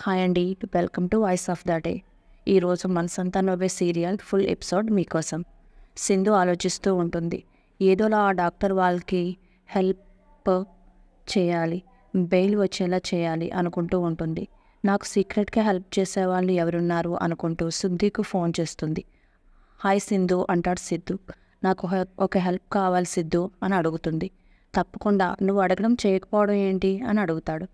Hi అండి, welcome to voice of the day. ఈరోజు మనసంతా నవ్వే సీరియల్ ఫుల్ ఎపిసోడ్ మీకోసం. సింధు ఆలోచిస్తూ ఉంటుంది. ఏదోలా ఆ డాక్టర్ వాళ్ళకి హెల్ప్ చేయాలి, బెయిల్ వచ్చేలా చేయాలి అనుకుంటూ ఉంటుంది. నాకు సీక్రెట్గా హెల్ప్ చేసే వాళ్ళు ఎవరున్నారు అనుకుంటూ సిద్ధుకు ఫోన్ చేస్తుంది. హాయ్ సింధు అంటాడు సిద్ధు. నాకు ఒక హెల్ప్ కావాలి సిద్ధు అని అడుగుతుంది. తప్పకుండా, నువ్వు అడగడం చేయకపోవడం ఏంటి అని అడుగుతాడు.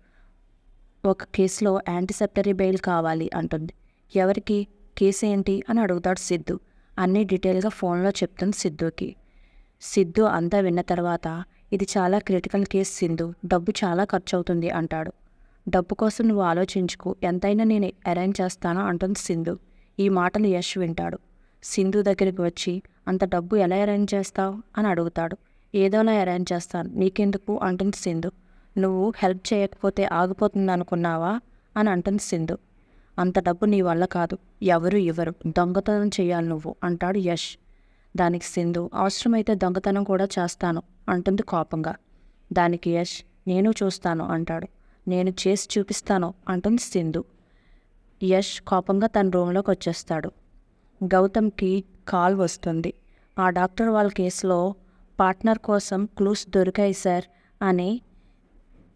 ఒక కేసులో యాంటీసెప్టరీ బెయిల్ కావాలి అంటుంది. ఎవరికి? కేసు ఏంటి అని అడుగుతాడు సిద్ధు. అన్నీ డీటెయిల్గా ఫోన్లో చెప్తుంది సిద్ధుకి. సిద్ధు అంతా విన్న తర్వాత, ఇది చాలా క్రిటికల్ కేసు సింధు, డబ్బు చాలా ఖర్చు అవుతుంది అంటాడు. డబ్బు కోసం నువ్వు ఆలోచించుకు, ఎంతైనా నేను అరేంజ్ చేస్తాను అంటుంది సింధు. ఈ మాటలు యష్ వింటాడు. సింధు దగ్గరికి వచ్చి, అంత డబ్బు ఎలా అరేంజ్ చేస్తావు అని అడుగుతాడు. ఏదోలా అరేంజ్ చేస్తాను, నీకెందుకు అంటుంది సింధు. నువ్వు హెల్ప్ చేయకపోతే ఆగిపోతుంది అనుకున్నావా అని అంటుంది సింధు. అంత డబ్బు నీ వల్ల కాదు, ఎవరు ఇవ్వరు, దొంగతనం చేయాలి నువ్వు అంటాడు యష్. దానికి సింధు, అవసరమైతే దొంగతనం కూడా చేస్తాను అంటుంది కోపంగా. దానికి యష్, నేను చూస్తాను అంటాడు. నేను చేసి చూపిస్తాను అంటుంది సింధు. యష్ కోపంగా తన రూమ్లోకి వచ్చేస్తాడు. గౌతమ్కి కాల్ వస్తుంది. ఆ డాక్టర్ వాళ్ళ కేసులో పార్ట్నర్ కోసం క్లూస్ దొరికాయి సార్ అని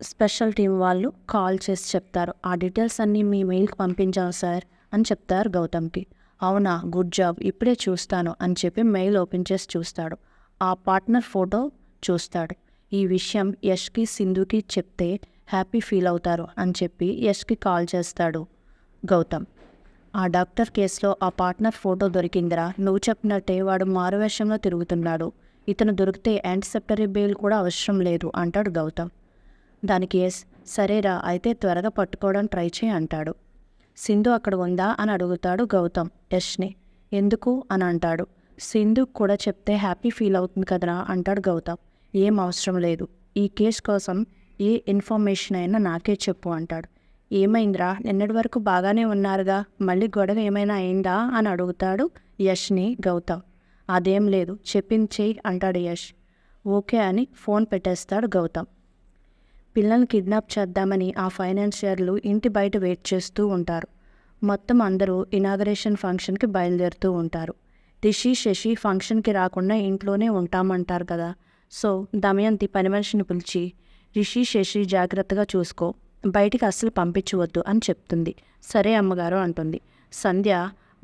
స్పెషల్ టీం వాళ్ళు కాల్ చేసి చెప్తారు. ఆ డీటెయిల్స్ అన్నీ మీ మెయిల్కి పంపించాం సార్ అని చెప్తారు గౌతమ్కి. అవునా, గుడ్ జాబ్, ఇప్పుడే చూస్తాను అని చెప్పి మెయిల్ ఓపెన్ చేసి చూస్తాడు. ఆ పార్ట్నర్ ఫోటో చూస్తాడు. ఈ విషయం యష్కి సింధుకి చెప్తే హ్యాపీ ఫీల్ అవుతారు అని చెప్పి యష్కి కాల్ చేస్తాడు గౌతమ్. ఆ డాక్టర్ కేసులో ఆ పార్ట్నర్ ఫోటో దొరికిందిరా, నువ్వు చెప్పినట్టే వాడు మారువేషంలో తిరుగుతున్నాడు. ఇతను దొరికితే యాంటీసెప్టరీ బెయిల్ కూడా అవసరం లేదు అంటాడు గౌతమ్. దానికి ఎస్, సరేరా అయితే త్వరగా పట్టుకోవడం ట్రై చేయి అంటాడు. సింధు అక్కడ ఉందా అని అడుగుతాడు గౌతమ్ యష్ని. ఎందుకు అని అంటాడు. సింధు కూడా చెప్తే హ్యాపీ ఫీల్ అవుతుంది కదరా అంటాడు గౌతమ్. ఏం అవసరం లేదు, ఈ కేసు కోసం ఏ ఇన్ఫర్మేషన్ అయినా నాకే చెప్పు అంటాడు. ఏమైందిరా, నిన్నటి వరకు బాగానే ఉన్నారుగా, మళ్ళీ గొడవ ఏమైనా అయిందా అని అడుగుతాడు యష్ని గౌతమ్. అదేం లేదు, చెప్పింది చెయ్యి అంటాడు యష్. ఓకే అని ఫోన్ పెట్టేస్తాడు గౌతమ్. పిల్లల్ని కిడ్నాప్ చేద్దామని ఆ ఫైనాన్షియర్లు ఇంటి బయట వెయిట్ చేస్తూ ఉంటారు. మొత్తం అందరూ ఇనాగరేషన్ ఫంక్షన్కి బయలుదేరుతూ ఉంటారు. రిషి శశి ఫంక్షన్కి రాకుండా ఇంట్లోనే ఉంటామంటారు కదా. సో దమయంతి పని మనిషిని పిలిచి, రిషి శశి జాగ్రత్తగా చూసుకో, బయటికి అస్సలు పంపించవద్దు అని చెప్తుంది. సరే అమ్మగారు అంటుంది. సంధ్య,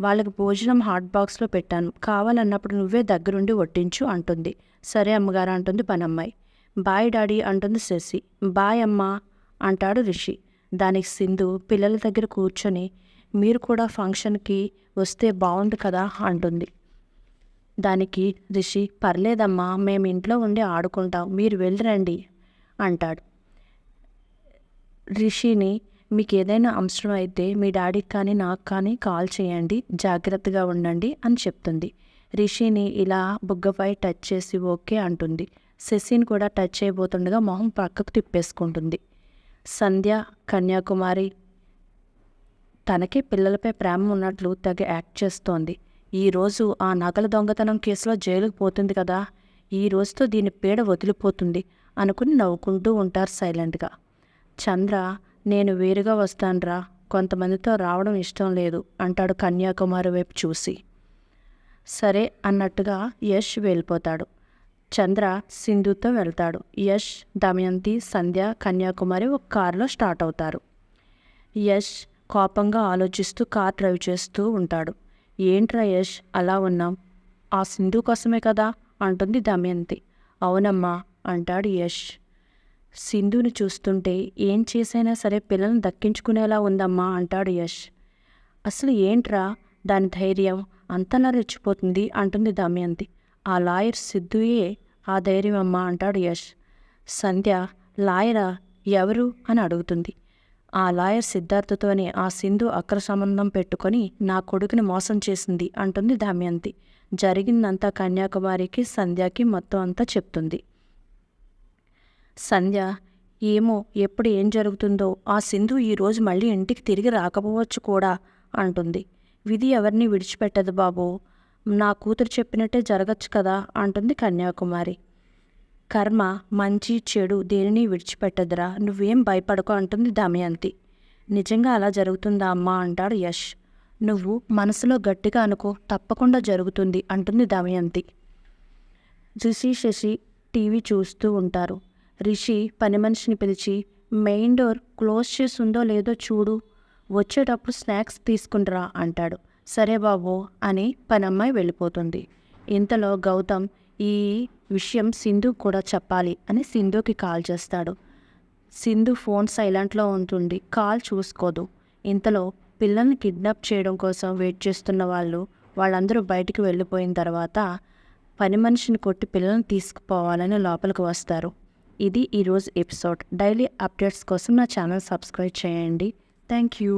వాళ్ళకి భోజనం హాట్ బాక్స్లో పెట్టాను, కావాలన్నప్పుడు నువ్వే దగ్గరుండి వడ్డించు అంటుంది. సరే అమ్మగారు అంటుంది పనమ్మాయి. బాయ్ డాడీ అంటుంది శశి. బాయ్ అమ్మా అంటాడు రిషి. దానికి సింధు పిల్లల దగ్గర కూర్చొని, మీరు కూడా ఫంక్షన్కి వస్తే బాగుంది కదా అంటుంది. దానికి రిషి, పర్లేదమ్మా, మేము ఇంట్లో ఉండి ఆడుకుంటాం, మీరు వెళ్ళిరండి అంటాడు. రిషిని, మీకు ఏదైనా అవసరం అయితే మీ డాడీకి కానీ నాకు కానీ కాల్ చేయండి, జాగ్రత్తగా ఉండండి అని చెప్తుంది. రిషిని ఇలా బుగ్గపై టచ్ చేసి ఓకే అంటుంది. శశిని కూడా టచ్ చేయబోతుండగా మొహం పక్కకు తిప్పేసుకుంటుంది. సంధ్య కన్యాకుమారి తనకి పిల్లలపై ప్రేమ ఉన్నట్లు తెగ యాక్ట్ చేస్తోంది. ఈరోజు ఆ నగల దొంగతనం కేసులో జైలుకు పోతుంది కదా, ఈ రోజుతో దీని పీడ వదిలిపోతుంది అనుకుని నవ్వుకుంటూ ఉంటారు సైలెంట్గా. చంద్ర, నేను వేరుగా వస్తానురా, కొంతమందితో రావడం ఇష్టం లేదు అంటాడు కన్యాకుమారి వైపు చూసి. సరే అన్నట్టుగా యష్ వెళ్ళిపోతాడు. చంద్ర సింధుతో వెళ్తాడు. యష్, దమయంతి, సంధ్య, కన్యాకుమారి ఒక కారులో స్టార్ట్ అవుతారు. యష్ కోపంగా ఆలోచిస్తూ కార్ డ్రైవ్ చేస్తూ ఉంటాడు. ఏంట్రా యష్ అలా ఉన్నాం, ఆ సింధు కోసమే కదా అంటుంది దమయంతి. అవునమ్మా అంటాడు యష్. సింధుని చూస్తుంటే ఏం చేసైనా సరే పిల్లల్ని దక్కించుకునేలా ఉందమ్మా అంటాడు యష్. అసలు ఏంట్రా దాని ధైర్యం, అంతలా రెచ్చిపోతుంది అంటుంది దమయంతి. ఆ లాయర్ సిద్ధుయే ఆ ధైర్యం అమ్మా అంటాడు యష్. సంధ్య, లాయరా, ఎవరు అని అడుగుతుంది. ఆ లాయర్ సిద్ధార్థతోనే ఆ సింధు అక్ర సంబంధం పెట్టుకొని నా కొడుకుని మోసం చేసింది అంటుంది దమయంతి. జరిగిందంతా కన్యాకుమారికి సంధ్యకి మొత్తం అంతా చెప్తుంది. సంధ్య, ఏమో ఎప్పుడు ఏం జరుగుతుందో, ఆ సింధు ఈరోజు మళ్ళీ ఇంటికి తిరిగి రాకపోవచ్చు కూడా అంటుంది. విధి ఎవరిని విడిచిపెట్టదు బాబు, నా కూతురు చెప్పినట్టే జరగచ్చు కదా అంటుంది కన్యాకుమారి. కర్మ మంచి చెడు దేనిని విడిచిపెట్టదురా, నువ్వేం భయపడకు అంటుంది దమయంతి. నిజంగా అలా జరుగుతుందా అమ్మా అంటాడు యష్. నువ్వు మనసులో గట్టిగా అనుకో, తప్పకుండా జరుగుతుంది అంటుంది దమయంతి. రిషి శశి టీవీ చూస్తూ ఉంటారు. రిషి పని మనిషిని పిలిచి మెయిన్ డోర్ క్లోజ్ చేసి ఉందో లేదో చూడు, వచ్చేటప్పుడు స్నాక్స్ తీసుకుంటురా అంటాడు. సరే బాబు అని పనమ్మాయి వెళ్ళిపోతుంది. ఇంతలో గౌతమ్ ఈ విషయం సింధు కూడా చెప్పాలి అని సింధుకి కాల్ చేస్తాడు. సింధు ఫోన్ సైలెంట్లో ఉంటుంది, కాల్ చూసుకోదు. ఇంతలో పిల్లల్ని కిడ్నాప్ చేయడం కోసం వెయిట్ చేస్తున్న వాళ్ళందరూ బయటికి వెళ్ళిపోయిన తర్వాత పని మనిషిని కొట్టి పిల్లల్ని తీసుకుపోవాలని లోపలికి వస్తారు. ఇది ఈరోజు ఎపిసోడ్. డైలీ అప్డేట్స్ కోసం నా ఛానల్ సబ్స్క్రైబ్ చేయండి. Thank you.